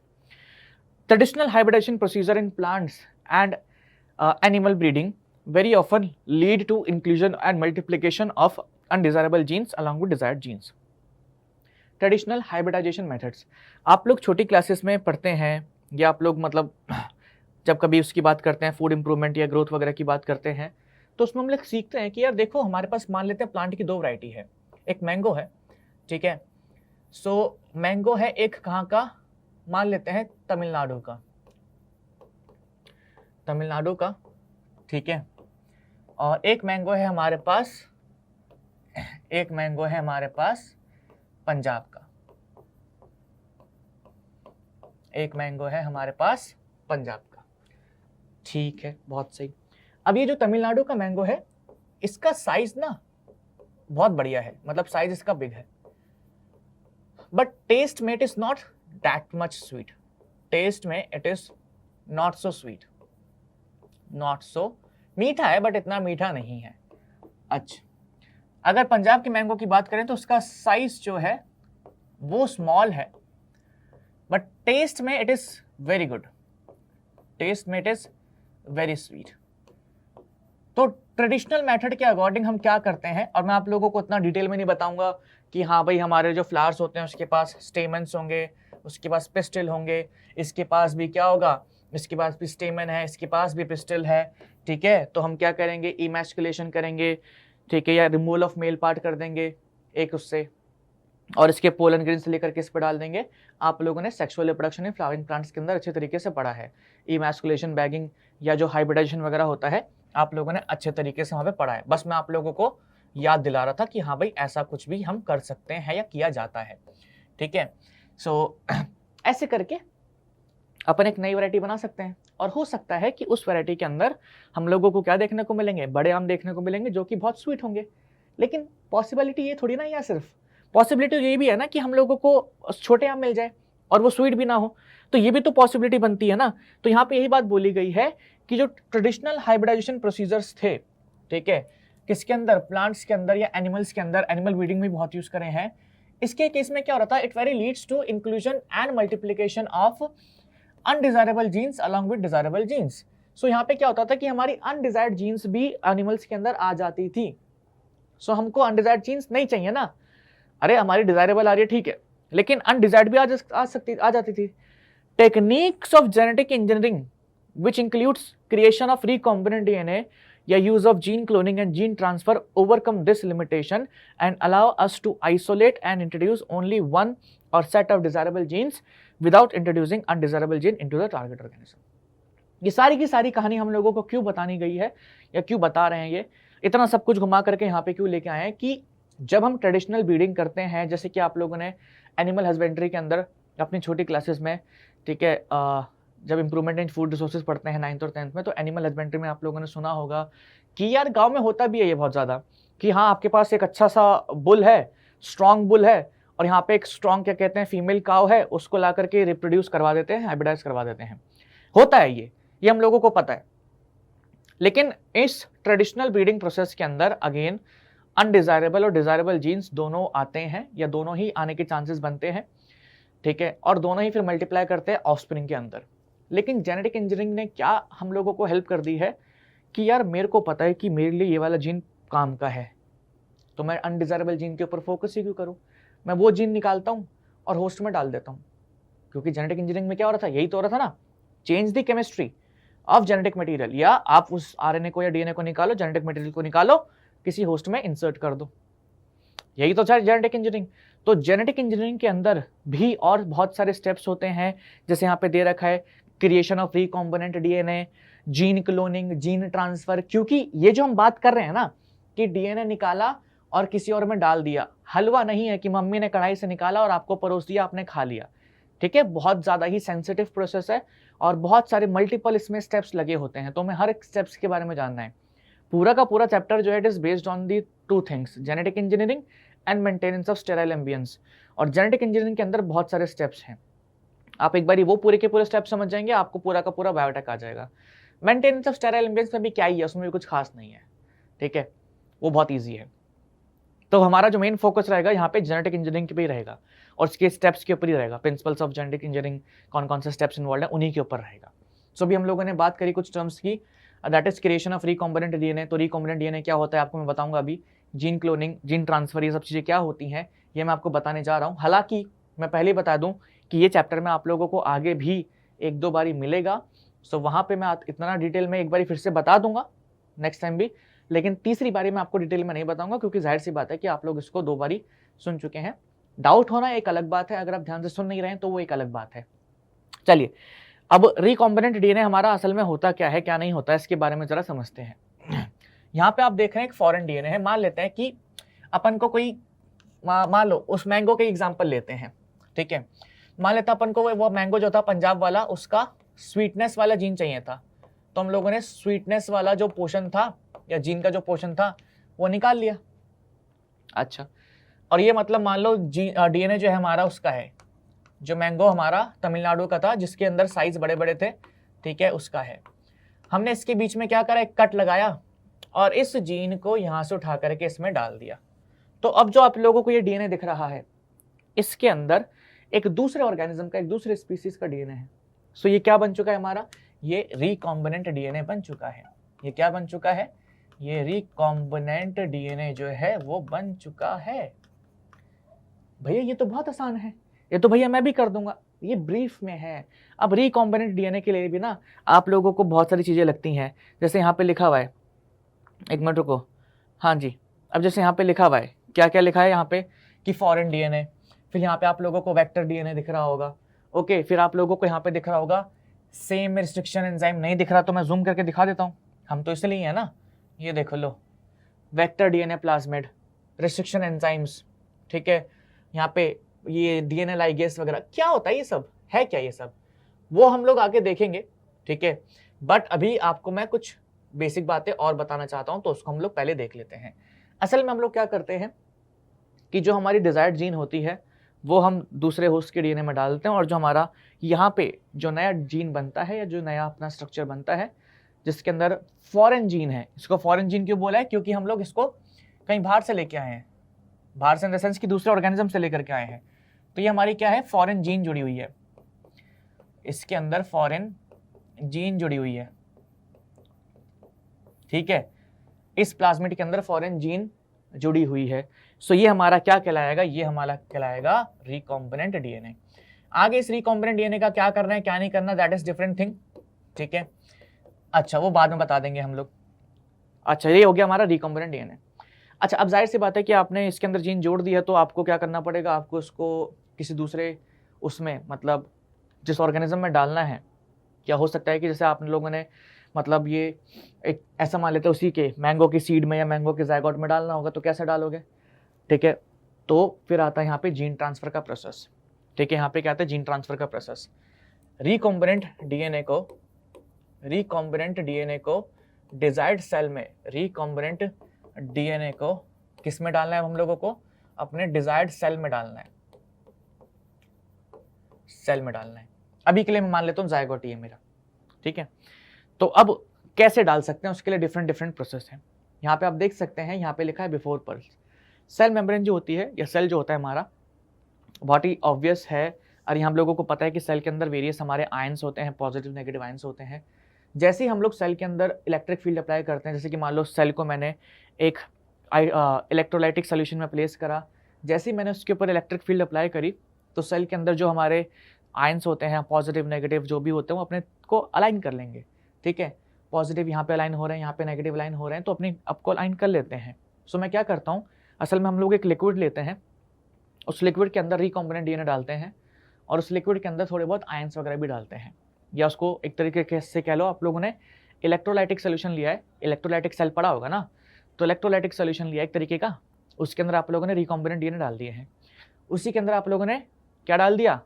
Traditional hybridization procedure in plants and animal breeding very often lead to inclusion and multiplication of undesirable genes along with desired genes. Traditional hybridization methods आप लोग छोटी classes में पढ़ते हैं, या आप लोग मतलब जब कभी उसकी बात करते हैं, फूड इंप्रूवमेंट या ग्रोथ वगैरह की बात करते हैं, तो उसमें हम लोग सीखते हैं कि यार देखो हमारे पास मान लेते हैं प्लांट की दो वैरायटी है, एक मैंगो है, ठीक है, सो मैंगो है एक कहाँ का, मान लेते हैं तमिलनाडु का, ठीक है, और एक मैंगो है हमारे पास पंजाब का, एक मैंगो है हमारे पास पंजाब का, ठीक है, बहुत सही। अब ये जो तमिलनाडु का मैंगो है इसका साइज ना बहुत बढ़िया है, मतलब साइज इसका बिग है, बट टेस्ट में it is not that much sweet, taste में it is not so sweet, मीठा है बट इतना मीठा नहीं है। अच्छा, अगर पंजाब की मैंगो की बात करें तो उसका साइज जो है वो स्मॉल है, बट टेस्ट में it is very good, taste में इट इज वेरी स्वीट। तो ट्रेडिशनल मेथड के अकॉर्डिंग हम क्या करते हैं, और मैं आप लोगों को इतना डिटेल में नहीं बताऊंगा कि हाँ भाई हमारे जो फ्लावर्स होते हैं उसके पास स्टेमन्स होंगे, उसके पास पिस्टल होंगे, इसके पास भी क्या होगा, इसके पास भी स्टेमन है, इसके पास भी पिस्टल है, ठीक है। तो हम क्या करेंगे, इमैस्कुलेशन करेंगे, ठीक है, या रिमूवल ऑफ मेल पार्ट कर देंगे एक उससे, और इसके पोलन ग्रेन से लेकर के इस पर डाल देंगे। आप लोगों ने sexual reproduction in flowering plants के अंदर अच्छे तरीके से पढ़ा है, इमैस्कुलेशन, बैगिंग या जो हाइब्रिडाइजेशन वगैरह होता है आप लोगों ने अच्छे तरीके से वहाँ पे पढ़ा है। बस मैं आप लोगों को याद दिला रहा था कि हाँ भाई ऐसा कुछ भी हम कर सकते हैं या किया जाता है, ठीक है। सो ऐसे करके अपन एक नई वैरायटी बना सकते हैं, और हो सकता है कि उस वैरायटी के अंदर हम लोगों को क्या देखने को मिलेंगे, बड़े आम देखने को मिलेंगे जो कि बहुत स्वीट होंगे। लेकिन पॉसिबिलिटी ये थोड़ी ना, या सिर्फ पॉसिबिलिटी ये भी है ना कि हम लोगों को छोटे आम मिल जाए और वो स्वीट भी ना हो, तो ये भी तो पॉसिबिलिटी बनती है ना। तो यहाँ पे यही बात बोली गई है कि जो ट्रेडिशनल हाइब्रिडाइजेशन प्रोसीजर्स थे, ठीक है, किसके अंदर, प्लांट्स के अंदर या एनिमल्स के अंदर, एनिमल ब्रीडिंग में बहुत यूज करे हैं। इसके केस में क्या हो रहा था, it very leads to inclusion and multiplication of undesirable genes along with desirable genes. So यहाँ पे क्या होता था कि हमारी अनडिजायर्ड जीन्स भी एनिमल्स के अंदर आ जाती थी। सो हमको अनडिजायर्ड जीन्स नहीं चाहिए ना, अरे हमारी डिजायरेबल आ रही है ठीक है, लेकिन अनडिजायर्ड भी आ जाती थी। Techniques of genetic engineering which includes creation of recombinant DNA या use of gene cloning and gene transfer overcome this limitation and allow us to isolate and introduce only one or set of desirable genes without introducing undesirable gene into the target organism। ये सारी की सारी कहानी हम लोगों को क्यों बतानी गई है या क्यों बता रहे हैं, ये इतना सब कुछ घुमा करके यहाँ पे क्यों लेके आए हैं कि जब हम ट्रेडिशनल ब्रीडिंग करते हैं, जैसे कि आप लोगों ने एनिमल हस्बेंड्री के अंदर अपनी छोटी क्लासेस में, ठीक है, जब इंप्रूवमेंट इन फूड रिसोर्सेज पढ़ते हैं 9th और 10th में, तो एनिमल हस्बेंड्री में आप लोगों ने सुना होगा कि यार गांव में होता भी है ये बहुत ज़्यादा कि हाँ आपके पास एक अच्छा सा बुल है, स्ट्रॉन्ग बुल है, और यहाँ पे एक स्ट्रॉन्ग क्या कहते हैं फीमेल काव है, उसको ला करके रिप्रोड्यूस करवा देते हैं, हाइब्रिडाइज करवा देते हैं। होता है ये हम लोगों को पता है। लेकिन इस ट्रेडिशनल ब्रीडिंग प्रोसेस के अंदर अगेन अनडिजायरेबल और डिजायरेबल जीन्स दोनों आते हैं, या दोनों ही आने के चांसेस बनते हैं, ठीक है, और दोनों ही फिर मल्टीप्लाई करते हैं ऑफस्प्रिंग के अंदर। लेकिन जेनेटिक इंजीनियरिंग ने क्या हम लोगों को हेल्प कर दी है कि यार मेरे को पता है कि मेरे लिए ये वाला जीन काम का है, तो मैं अनडिजायरेबल जीन के ऊपर फोकस ही क्यों करूं, मैं वो जीन निकालता हूं और होस्ट में डाल देता हूं। क्योंकि जेनेटिक इंजीनियरिंग में क्या हो रहा था, यही तो हो रहा था ना, change the chemistry of genetic material, या आप उस आरएनए को या डीएनए को निकालो, जेनेटिक मटेरियल को निकालो, किसी होस्ट में इंसर्ट कर दो, यही तो था जेनेटिक इंजीनियरिंग। तो जेनेटिक इंजीनियरिंग के अंदर भी और बहुत सारे स्टेप्स होते हैं, जैसे यहाँ पे दे रखा है creation of recombinant DNA, gene cloning, gene transfer. क्योंकि ये जो हम बात कर रहे हैं ना कि डीएनए निकाला और किसी और में डाल दिया, हलवा नहीं है कि मम्मी ने कढ़ाई से निकाला और आपको परोस दिया, आपने खा लिया, ठीक है, बहुत ज़्यादा ही सेंसिटिव प्रोसेस है और बहुत सारे मल्टीपल इसमें स्टेप्स लगे होते हैं। तो हमें हर एक स्टेप्स के बारे में जानना है। पूरा का पूरा चैप्टर जो है it is based on the two things, genetic engineering and maintenance of sterile ambience. और जेनेटिक इंजीनियरिंग के अंदर बहुत सारे स्टेप्स हैं, आप एक बार वो पूरे के पूरे स्टेप्स समझ जाएंगे, आपको पूरा का पूरा बायोटेक आ जाएगा। मेंटेनेंस ऑफ स्टेराइल एम्बियंस में भी क्या ही है, उसमें भी कुछ खास नहीं है, ठीक है, वो बहुत ईजी है। तो हमारा जो मेन फोकस रहेगा यहाँ पे जेनेटिक इंजीनियरिंग पे ही रहेगा और उसके स्टेप्स के ऊपर ही रहेगा, प्रिंसिपल्स ऑफ जेनेटिक इंजीनियरिंग, कौन कौन से स्टेप्स इन्वॉल्व है उन्हीं के ऊपर रहेगा। सो अभी हम लोगों ने बात करी कुछ टर्म्स की, that is creation of recombinant DNA. तो रिकॉम्बिनेंट डीएनए क्या होता है आपको मैं बताऊंगा अभी, जीन क्लोनिंग, जीन ट्रांसफर, ये सब चीज़ें क्या होती हैं ये मैं आपको बताने जा रहा हूँ। हालांकि मैं पहले ही बता दूं कि ये चैप्टर में आप लोगों को आगे भी एक दो बारी मिलेगा, सो वहाँ पे मैं इतना डिटेल में एक बारी फिर से बता दूंगा नेक्स्ट टाइम भी, लेकिन तीसरी बारी में आपको डिटेल में नहीं बताऊंगा क्योंकि जाहिर सी बात है कि आप लोग इसको 2 बारी सुन चुके हैं। डाउट होना एक अलग बात है, अगर आप ध्यान से सुन नहीं रहे हैं तो वो एक अलग बात है। चलिए अब रिकॉम्बिनेंट डीएनए हमारा असल में होता क्या है, क्या नहीं होता है, इसके बारे में जरा समझते हैं। यहाँ पे आप देख रहे हैं एक फॉरेन डीएनए है। मान लेते हैं कि अपन को कोई, मान लो उस मैंगो के एग्जाम्पल लेते हैं, ठीक है, मान लेते हैं अपन को वो मैंगो जो था पंजाब वाला, उसका स्वीटनेस वाला जीन चाहिए था, तो हम लोगों ने स्वीटनेस वाला जो पोर्शन था या जीन का जो पोर्शन था वो निकाल लिया। अच्छा, और ये मतलब मान लो डीएनए जो है हमारा उसका है, जो मैंगो हमारा तमिलनाडु का था जिसके अंदर साइज बड़े बड़े थे, ठीक है, उसका है। हमने इसके बीच में क्या करा, एक कट लगाया और इस जीन को यहां से उठा करके इसमें डाल दिया। तो अब जो आप लोगों को ये डीएनए दिख रहा है, इसके अंदर एक दूसरे ऑर्गेनिज्म का, एक दूसरे स्पीसीज का डीएनए है। सो ये क्या बन चुका है हमारा, ये रिकॉम्बिनेंट डीएनए बन चुका है। ये क्या बन चुका है, ये रिकॉम्बिनेंट डीएनए जो है वो बन चुका है। भैया ये तो बहुत आसान है, ये तो भैया मैं भी कर दूंगा, ये ब्रीफ में है। अब रिकॉम्बिनेंट डीएनए के लिए भी ना आप लोगों को बहुत सारी चीजें लगती हैं, जैसे यहाँ पे लिखा हुआ है, एक मिनट रुको, हाँ जी, अब जैसे यहाँ पे लिखा हुआ है, क्या क्या लिखा है यहाँ पे कि फॉरेन डीएनए, फिर यहाँ पे आप लोगों को वेक्टर डीएनए दिख रहा होगा, ओके, फिर आप लोगों को यहाँ पे दिख रहा होगा सेम रिस्ट्रिक्शन एंजाइम। नहीं दिख रहा तो मैं जूम करके दिखा देता हूँ, हम तो इसलिए है ना, ये देखो लो, vector DNA plasmid, restriction enzymes, ठीक है, यहाँ पे ये डीएनए लाइगेस वगैरह, क्या होता है ये सब, है क्या ये सब, वो हम लोग आगे देखेंगे, ठीक है। बट अभी आपको मैं कुछ बेसिक बातें और बताना चाहता हूं, तो उसको हम लोग पहले देख लेते हैं। असल में हम लोग क्या करते हैं कि जो हमारी डिजायर्ड जीन होती है वो हम दूसरे होस्ट के डीएनए में डालते हैं, और जो हमारा यहाँ पे जो नया जीन बनता है या जो नया अपना स्ट्रक्चर बनता है जिसके अंदर फॉरेन जीन है, इसको फॉरेन जीन क्यों बोला है, क्योंकि हम लोग इसको कहीं बाहर से लेके आए हैं, बाहर से इन द सेंस कि दूसरे ऑर्गेनिज्म से लेकर के आए हैं। तो ये हमारी क्या है, फॉरेन जीन जुड़ी हुई है, इसके अंदर फॉरेन जीन जुड़ी हुई है, ठीक है, इस प्लाज्मिड के अंदर फॉरेन जीन जुड़ी हुई है। सो ये हमारा क्या कहलाएगा, ये हमारा कहलाएगा रिकॉम्बिनेंट डीएनए। आगे इस रिकॉम्बिनेंट डीएनए का क्या करना है क्या नहीं करना, दैट इज डिफरेंट थिंग, ठीक है। अच्छा वो बाद में बता देंगे हम लोग। अच्छा ये हो गया हमारा रिकॉम्बिनेंट डीएनए। अच्छा अब जाहिर सी बात है कि आपने इसके अंदर जीन जोड़ दिया, तो आपको क्या करना पड़ेगा, आपको उसको किसी दूसरे उसमें, मतलब जिस ऑर्गेनिज्म में डालना है। क्या हो सकता है कि जैसे आप लोगों ने, मतलब ये एक ऐसा मान लेते हैं उसी के मैंगो की सीड में या मैंगो के जायगोट में डालना होगा, तो कैसे डालोगे, ठीक है। तो फिर आता है यहाँ पे जीन ट्रांसफर का प्रोसेस, ठीक है। यहाँ पे क्या आता है, जीन ट्रांसफर का प्रोसेस। रिकॉम्बिनेंट डीएनए को डिजायर्ड सेल में, रिकॉम्बिनेंट डीएनए को किस में डालना है हम लोगों को, अपने डिजायर्ड सेल में डालना है, सेल में डालना है। अभी के लिए मैं मान लेता हूँ जायगोट ही है मेरा, ठीक है। तो अब कैसे डाल सकते हैं, उसके लिए डिफरेंट डिफरेंट प्रोसेस है। यहाँ पे आप देख सकते हैं, यहाँ पे लिखा है बिफोर पल्स। सेल मेम्ब्रेन जो होती है या सेल जो होता है हमारा, बहुत ही ऑब्वियस है, और यहाँ हम लोगों को पता है कि सेल के अंदर वेरियस हमारे आयंस होते हैं, पॉजिटिव नेगेटिव आयंस होते हैं। जैसे ही हम लोग सेल के अंदर इलेक्ट्रिक फील्ड अप्लाई करते हैं, जैसे कि मान लो सेल को मैंने एक इलेक्ट्रोलाइटिक सोल्यूशन में प्लेस करा, जैसे ही मैंने उसके ऊपर इलेक्ट्रिक फील्ड अप्लाई करी, तो सेल के अंदर जो हमारे आयंस होते हैं, पॉजिटिव नेगेटिव जो भी होते हैं, वो अपने को अलाइन कर लेंगे, ठीक है। पॉजिटिव यहाँ पे अलाइन हो रहे हैं, यहाँ पे नेगेटिव अलाइन हो रहे हैं, तो अपने आपको अलाइन कर लेते हैं। सो मैं क्या करता हूँ, असल में हम लोग एक लिक्विड लेते हैं, उस लिक्विड के अंदर रिकॉम्बिनेंट डीएनए डालते हैं, और उस लिक्विड के अंदर थोड़े बहुत आयंस वगैरह भी डालते हैं, या उसको एक तरीके से कह लो, आप लोगों ने इलेक्ट्रोलाइटिक सोल्यूशन लिया है, इलेक्ट्रोलाइटिक सेल पढ़ा होगा ना, तो इलेक्ट्रोलाइटिक सोल्यूशन लिया एक तरीके का, उसके अंदर आप लोगों ने रिकॉम्बिनेंट डीएनए डाल दिए हैं। उसी के अंदर आप लोगों ने क्या डाल दिया,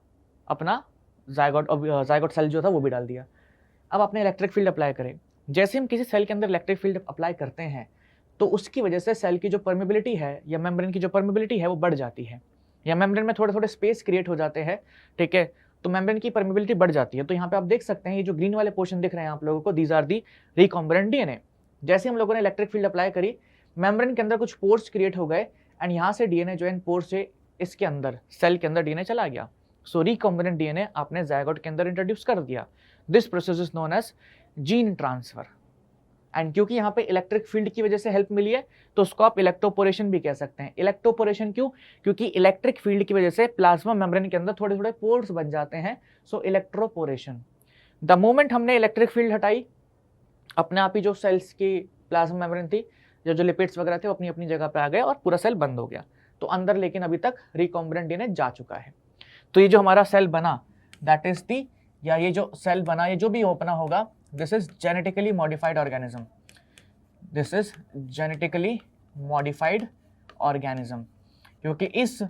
अपना जायगोट सेल जो था वो भी डाल दिया। अब आपने इलेक्ट्रिक फील्ड अप्लाई करें, जैसे हम किसी सेल के अंदर इलेक्ट्रिक फील्ड अप्लाई करते हैं, तो उसकी वजह से सेल की जो परमेबिलिटी है या मेम्ब्रेन की जो परमेबिलिटी है वो बढ़ जाती है, या मेम्ब्रेन में थोड़े थोड़े स्पेस क्रिएट हो जाते हैं, ठीक है, तो मेम्ब्रेन की परमेबिलिटी बढ़ जाती है। तो यहाँ पे आप देख सकते हैं, ये जो ग्रीन वाले पोर्शन दिख रहे हैं आप लोगों को, these are the recombinant DNA. जैसे हम लोगों ने इलेक्ट्रिक फील्ड अप्लाई करी, मेम्ब्रेन के अंदर कुछ पोर्स क्रिएट हो गए, एंड यहाँ से डीएनए जो है पोर्स से इसके अंदर सेल के अंदर डीएनए चला गया। सो रिकॉम्बिनेंट डीएनए आपने जायगोट के अंदर इंट्रोड्यूस कर दिया। This process is known as gene transfer. And क्योंकि यहाँ पे इलेक्ट्रिक फील्ड की वजह से हेल्प मिली है, तो उसको आप इलेक्ट्रोपोरेशन भी कह सकते हैं। इलेक्ट्रोपोरेशन क्यों, क्योंकि इलेक्ट्रिक फील्ड की वजह से प्लाज्मा मेम्ब्रेन के अंदर थोड़े थोड़े पोर्स बन जाते हैं, सो इलेक्ट्रोपोरेशन। द मोमेंट हमने इलेक्ट्रिक फील्ड हटाई, अपने आप ही जो सेल्स की प्लाज्मा मेम्ब्रेन थी, जो लिपिड्स वगैरह थे, वो अपनी अपनी जगह पे आ गए और पूरा सेल बंद हो गया। तो अंदर लेकिन अभी तक रिकॉम्बिनेंट डीएनए जा चुका है। तो ये जो हमारा सेल बना, दैट इज दी, या ये जो सेल बना, ये जो भी ओपना होगा, this is genetically modified organism, this is genetically modified organism, क्योंकि इस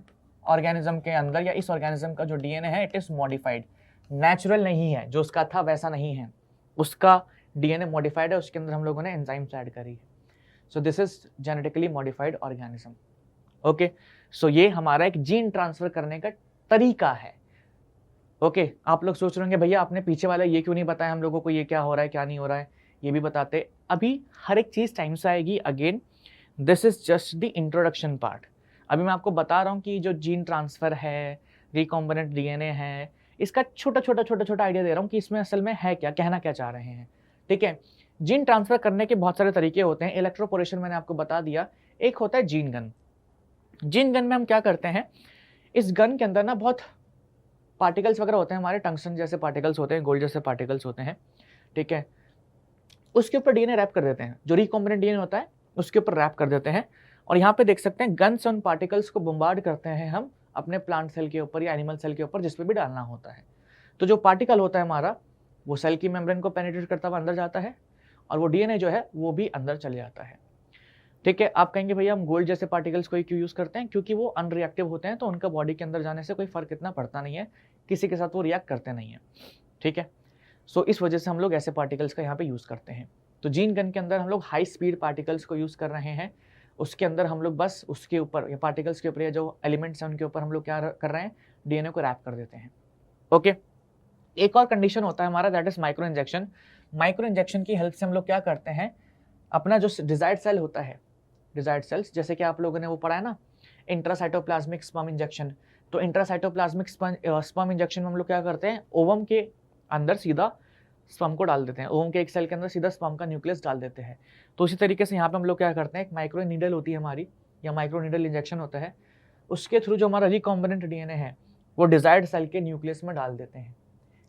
ऑर्गेनिज्म के अंदर या इस ऑर्गेनिज्म का जो डीएनए है, इट इज मॉडिफाइड, नेचुरल नहीं है, जो उसका था वैसा नहीं है, उसका डीएनए मॉडिफाइड है, उसके अंदर हम लोगों ने एंजाइम्स ऐड करी है। So this is genetically modified organism, okay. So ये हमारा एक जीन ट्रांसफर करने का तरीका है, ओके। आप लोग सोच रहे होंगे भैया आपने पीछे वाला ये क्यों नहीं बताया हम लोगों को, ये क्या हो रहा है क्या नहीं हो रहा है। ये भी बताते। अभी हर एक चीज़ टाइम से आएगी। Again this is just the introduction part. अभी मैं आपको बता रहा हूँ कि जो जीन ट्रांसफ़र है, रिकॉम्बिनेंट डीएनए है, इसका छोटा आइडिया दे रहा हूँ कि इसमें असल में है क्या, कहना क्या चाह रहे हैं। ठीक है, जीन ट्रांसफ़र करने के बहुत सारे तरीके होते हैं। इलेक्ट्रोपोरेशन मैंने आपको बता दिया। एक होता है जीन गन। जीन गन में हम क्या करते हैं, इस गन के अंदर ना बहुत पार्टिकल्स वगैरह होते हैं, हमारे टंगस्टन जैसे पार्टिकल्स होते हैं, गोल्ड जैसे पार्टिकल्स होते हैं। ठीक है, उसके ऊपर डीएनए रैप कर देते हैं, जो रिकॉम्बिनेंट डीएनए होता है उसके ऊपर रैप कर देते हैं। और यहाँ पे देख सकते हैं गन से उन पार्टिकल्स को बम्बार्ड करते हैं हम अपने प्लांट सेल के ऊपर या एनिमल सेल के ऊपर, जिस पे भी डालना होता है। तो जो पार्टिकल होता है हमारा, वो सेल की मेम्ब्रेन को पेनिट्रेट करता हुआ अंदर जाता है, और वो डीएनए जो है वो भी अंदर चले जाता है। ठीक है, आप कहेंगे भैया हम गोल्ड जैसे पार्टिकल्स को क्यों यूज़ करते हैं, क्योंकि वो अनरिएक्टिव होते हैं, तो उनका बॉडी के अंदर जाने से कोई फर्क इतना पड़ता नहीं है, किसी के साथ वो रिएक्ट करते नहीं है। ठीक है, सो इस वजह से हम लोग ऐसे पार्टिकल्स का यहाँ पे यूज़ करते हैं। तो जीन गन के अंदर हम लोग हाई स्पीड पार्टिकल्स को यूज़ कर रहे हैं। उसके अंदर हम लोग बस उसके ऊपर या पार्टिकल्स के ऊपर या जो एलिमेंट्स हैं उनके ऊपर हम लोग क्या कर रहे हैं, डीएनए को रैप कर देते हैं। ओके, एक और कंडीशन होता है हमारा, that is micro injection. Micro injection की हेल्प से हम लोग क्या करते हैं, अपना जो डिजायर्ड सेल होता है, डिजायर्ड सेल्स, जैसे कि आप लोगों ने वो पढ़ा है ना, इंट्रासाइटोप्लाज्मिक स्पर्म इंजेक्शन। तो इंट्रासाइटोप्लाज्मिक स्पर्म इंजेक्शन में हम लोग क्या करते हैं, ओवम के अंदर सीधा स्पर्म को डाल देते हैं, ओवम के एक सेल के अंदर सीधा स्पर्म का न्यूक्लियस डाल देते हैं। तो उसी तरीके से यहाँ पे हम लोग क्या करते हैं, एक माइक्रो नीडल होती है हमारी, या माइक्रो नीडल इंजेक्शन होता है, उसके थ्रू जो हमारा रिकॉम्बिनेंट डीएनए है वो डिजायर्ड सेल के न्यूक्लियस में डाल देते हैं,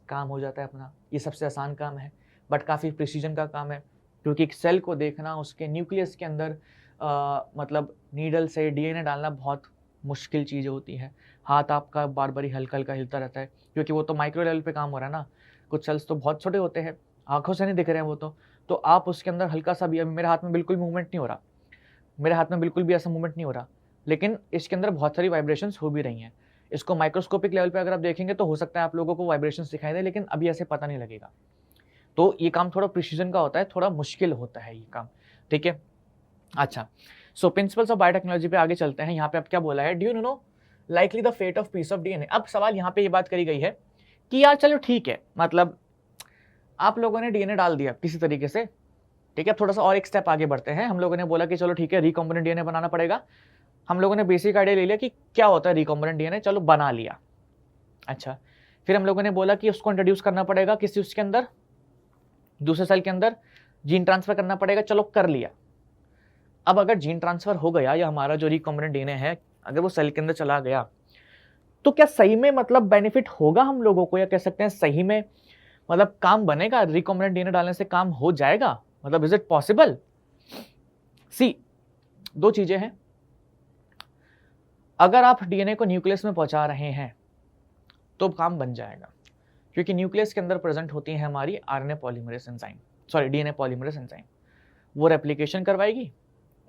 काम हो जाता है अपना। ये सबसे आसान काम है, बट काफ़ी प्रिसीजन का काम है, क्योंकि एक सेल को देखना, उसके न्यूक्लियस के अंदर मतलब नीडल से डीएनए डालना बहुत मुश्किल चीज़ होती है। हाथ आपका बार बार हल्का हल्का हिलता रहता है, क्योंकि वो तो माइक्रो लेवल पे काम हो रहा है ना। कुछ सेल्स तो बहुत छोटे होते हैं, आंखों से नहीं दिख रहे हैं वो तो आप उसके अंदर हल्का सा भी, अभी मेरे हाथ में बिल्कुल मूवमेंट नहीं हो रहा, मेरे हाथ में बिल्कुल भी ऐसा मूवमेंट नहीं हो रहा, लेकिन इसके अंदर बहुत सारी वाइब्रेशंस हो भी रही हैं। इसको माइक्रोस्कोपिक लेवल पे अगर आप देखेंगे तो हो सकता है आप लोगों को वाइब्रेशंस दिखाई दे, लेकिन अभी ऐसे पता नहीं लगेगा। तो ये काम थोड़ा प्रिसीजन का होता है, थोड़ा मुश्किल होता है ये काम। ठीक है, अच्छा, सो प्रिंसिपल्स ऑफ बायोटेक्नोलॉजी पे आगे चलते हैं। यहाँ पे अब क्या बोला है, do you know likely the fate of piece of DNA. अब सवाल यहाँ पे ये बात करी गई है कि यार चलो ठीक है, मतलब आप लोगों ने डीएनए डाल दिया किसी तरीके से, ठीक है, थोड़ा सा और एक स्टेप आगे बढ़ते हैं। हम लोगों ने बोला कि चलो ठीक है, रिकॉम्बिनेंट डीएनए बनाना पड़ेगा। हम लोगों ने बेसिक आइडिया ले लिया कि क्या होता है रिकॉम्बिनेंट डीएनए, चलो बना लिया। अच्छा, फिर हम लोगों ने बोला कि उसको इंट्रोड्यूस करना पड़ेगा किसी उसके अंदर, दूसरे सेल के अंदर, जीन ट्रांसफर करना पड़ेगा, चलो कर लिया। अब अगर जीन ट्रांसफर हो गया या हमारा जो रिकॉम्बिनेंट डीएनए है अगर वो सेल के अंदर चला गया, तो क्या सही में मतलब बेनिफिट होगा हम लोगों को, या कह सकते हैं सही में मतलब काम बनेगा, रिकॉम्बिनेंट डीएनए डालने से काम हो जाएगा, मतलब इज इट पॉसिबल? सी, दो चीजें हैं। अगर आप डीएनए को न्यूक्लियस में पहुंचा रहे हैं तो काम बन जाएगा, क्योंकि न्यूक्लियस के अंदर प्रेजेंट होती है हमारी RNA polymerase enzyme, sorry DNA polymerase enzyme. वो रेप्लिकेशन करवाएगी,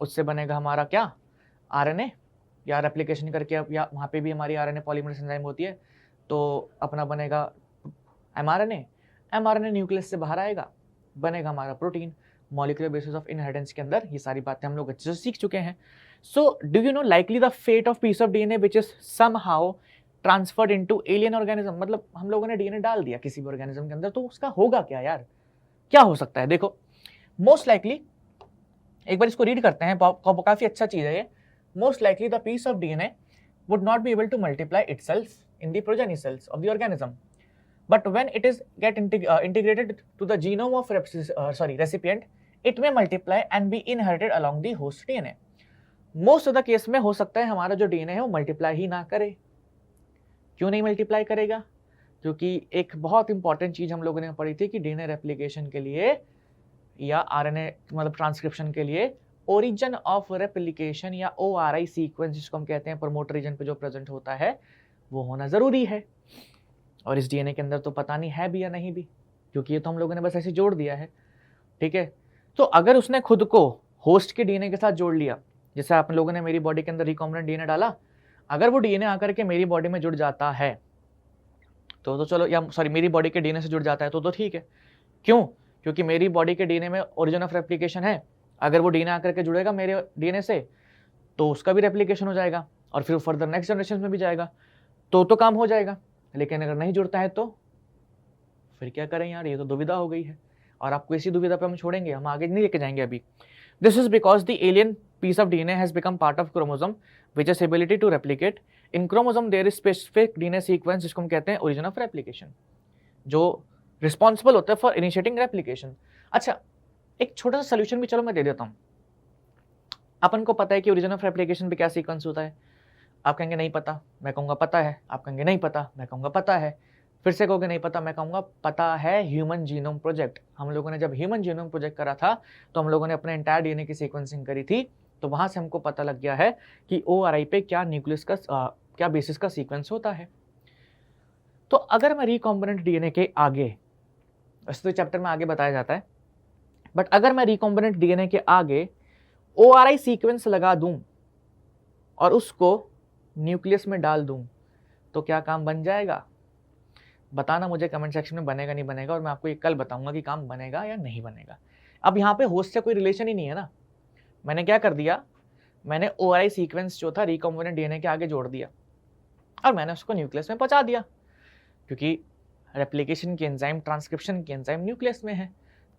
उससे बनेगा हमारा क्या, आरएनए, या रेप्लिकेशन करके या वहाँ पे भी हमारी आरएनए पॉलीमरेज एंजाइम होती है, तो अपना बनेगा एमआरएनए। एमआरएनए न्यूक्लियस से बाहर आएगा, बनेगा हमारा protein. Molecular basis of inheritance के अंदर ये सारी बातें हम लोग अच्छे से सीख चुके हैं। So do you know likely the fate of piece of DNA which is somehow transferred into alien organism. मतलब हम लोगों ने डीएनए डाल दिया किसी भी ऑर्गेनिज्म के अंदर, तो उसका होगा क्या यार, क्या हो सकता है? देखो, मोस्ट लाइकली, एक बार इसको रीड करते हैं, काफी अच्छा चीज है ये। Most likely the piece of DNA would not be able to multiply itself in the progeny cells of the organism, but when it is integrated to the genome of recipient, it may multiply and be inherited along the host DNA. Most of the case में हो सकता है हमारा जो DNA है वो multiply ही ना करे। क्यों नहीं मल्टीप्लाई करेगा? क्योंकि एक बहुत इंपॉर्टेंट चीज हम लोगों ने पढ़ी थी कि डीएनए रेप्लिकेशन के लिए या आरएनए मतलब ट्रांसक्रिप्शन के लिए ओरिजिन ऑफ रेप्लिकेशन या ORI सीक्वेंस, जिसको हम कहते हैं प्रमोटर रीजन पे जो प्रेजेंट होता है, वो होना जरूरी है। और इस डीएनए के अंदर तो पता नहीं है भी या नहीं भी, क्योंकि ये तो हम लोगों ने बस ऐसे जोड़ दिया है। ठीक है, तो अगर उसने खुद को होस्ट के डीएनए के साथ जोड़ लिया, जैसे आप लोगों ने मेरी बॉडी के अंदर रिकॉम्बिनेंट डीएनए डाला, अगर वो डीएनए आकर के मेरी बॉडी में जुड़ जाता है तो चलो, या सॉरी मेरी बॉडी के डीएनए से जुड़ जाता है तो ठीक है। क्यों? क्योंकि मेरी बॉडी के डीएनए में ओरिजिन ऑफ रेप्लिकेशन है, अगर वो डीएनए आकर के जुड़ेगा मेरे डीएनए से तो उसका भी रेप्लिकेशन हो जाएगा और फिर फर्दर नेक्स्ट जनरेशन में भी जाएगा, तो काम हो जाएगा। लेकिन अगर नहीं जुड़ता है तो फिर क्या करें यार, ये तो दुविधा हो गई है। और आपको इसी दुविधा पे हम छोड़ेंगे, हम आगे नहीं लेके जाएंगे अभी। This is because the alien piece of DNA has become part of chromosome which is ability to replicate. In chromosome there is specific DNA sequence जिसको हम कहते हैं ओरिजिन ऑफ रेप्लिकेशन, जो रिस्पॉन्सिबल होता है फॉर इनिशिएटिंग रेप्लिकेशन। अच्छा, एक छोटा सा सोल्यूशन भी चलो मैं दे देता हूँ। अपन को पता है कि ओरिजिन ऑफ रेप्लिकेशन पे क्या सीक्वेंस होता है। आप कहेंगे नहीं पता, मैं कहूँगा पता है। आप कहेंगे नहीं पता, मैं कहूँगा पता है। फिर से कहोगे नहीं पता, मैं कहूँगा पता है। ह्यूमन जीनोम प्रोजेक्ट, हम लोगों ने जब ह्यूमन जीनोम प्रोजेक्ट करा था तो हम लोगों ने अपने एंटायर डीएनए की सीक्वेंसिंग करी थी, तो वहाँ से हमको पता लग गया है कि ORI पे क्या न्यूक्लियस का क्या बेसिस का सीक्वेंस होता है। तो अगर मैं रिकॉम्बिनेंट डीएनए के आगे, वैसे तो चैप्टर में आगे बताया जाता है, बट अगर मैं रिकॉम्बिनेंट डीएनए के आगे ORI सीक्वेंस लगा दूं और उसको न्यूक्लियस में डाल दूं तो क्या काम बन जाएगा? बताना मुझे कमेंट सेक्शन में, बनेगा नहीं बनेगा, और मैं आपको ये कल बताऊंगा कि काम बनेगा या नहीं बनेगा। अब यहाँ पे होस्ट से कोई रिलेशन ही नहीं है ना। मैंने क्या कर दिया, मैंने ORI सीक्वेंस जो था रिकॉम्बिनेंट डीएनए के आगे जोड़ दिया और मैंने उसको न्यूक्लियस में पहुंचा दिया, क्योंकि रेप्लिकेशन की एंजाइम, ट्रांसक्रिप्शन की एंजाइम न्यूक्लियस में है,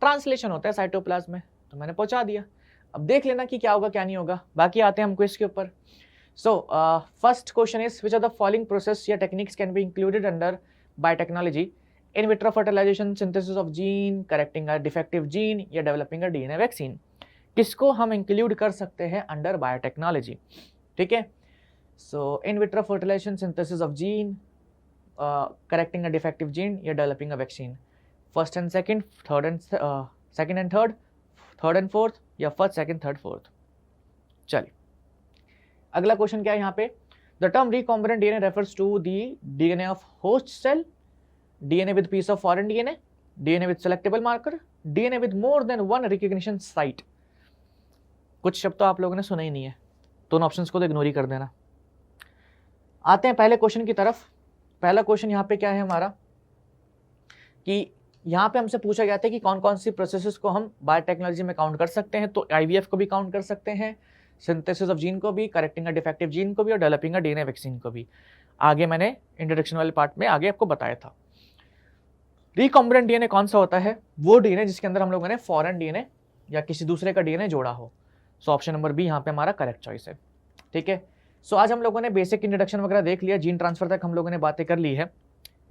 ट्रांसलेशन होता है साइटोप्लाज्म में, तो मैंने पहुंचा दिया। अब देख लेना कि क्या होगा क्या नहीं होगा, बाकी आते हैं हम क्विज के ऊपर। So first question is which of the following process या techniques can be included under biotechnology? In vitro fertilisation, synthesis of gene, correcting a defective gene या डेवलपिंग अ डीएनए वैक्सीन। किसको हम इंक्लूड कर सकते हैं under biotechnology? ठीक है, so in vitro fertilisation, synthesis of gene, correcting a defective gene या developing a vaccine. First and second, third and second and third, third and fourth, या first second third fourth. चलिए अगला question क्या है यहाँ पे, the term recombinant DNA refers to the DNA of host cell, DNA with piece of foreign DNA, DNA with selectable marker, DNA with more than one recognition site. कुछ शब्द तो आप लोगों ने सुना ही नहीं है, तो उन ऑप्शंस को तो इग्नोर ही कर देना। आते हैं पहले क्वेश्चन की तरफ। पहला क्वेश्चन यहाँ पे क्या है हमारा, कि यहाँ पे हमसे पूछा गया था कि कौन कौन सी प्रोसेसेस को हम बायोटेक्नोलॉजी में काउंट कर सकते हैं। तो IVF को भी काउंट कर सकते हैं, सिंथेसिस ऑफ जीन को भी, करेक्टिंग अ डिफेक्टिव जीन को भी, और डेवलपिंग अ डीएनए वैक्सीन को भी। आगे मैंने इंट्रोडक्शन वाले पार्ट में आगे आपको बताया था। रिकॉम्बिनेंट डीएनए कौन सा होता है? वो डीएनए जिसके अंदर हम लोगों ने फॉरेन डीएनए या किसी दूसरे का डीएनए जोड़ा हो। सो ऑप्शन नंबर बी यहाँ पे हमारा करेक्ट चॉइस है। ठीक है, सो आज हम लोगों ने बेसिक इंट्रोडक्शन वगैरह देख लिया, जीन ट्रांसफर तक हम लोगों ने बातें कर ली है।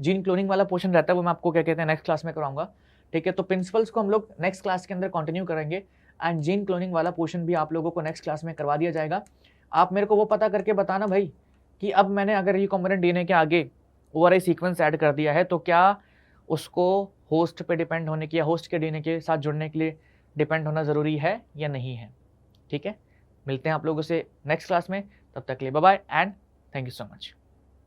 जीन क्लोनिंग वाला पोर्शन रहता है वो मैं आपको क्या कहते हैं नेक्स्ट क्लास में कराऊंगा। ठीक है, तो प्रिंसिपल्स को हम लोग नेक्स्ट क्लास के अंदर कंटिन्यू करेंगे, एंड जीन क्लोनिंग वाला पोर्शन भी आप लोगों को नेक्स्ट क्लास में करवा दिया जाएगा। आप मेरे को वो पता करके बताना भाई कि अब मैंने अगर रिकॉम्बिनेंट डीएनए के आगे ORI सीक्वेंस ऐड कर दिया है तो क्या उसको होस्ट पे डिपेंड होने की या होस्ट के डीएनए के साथ जुड़ने के लिए डिपेंड होना ज़रूरी है या नहीं है। ठीक है, मिलते हैं आप लोगों से नेक्स्ट क्लास में, तब तक के लिए bye bye and thank you so much.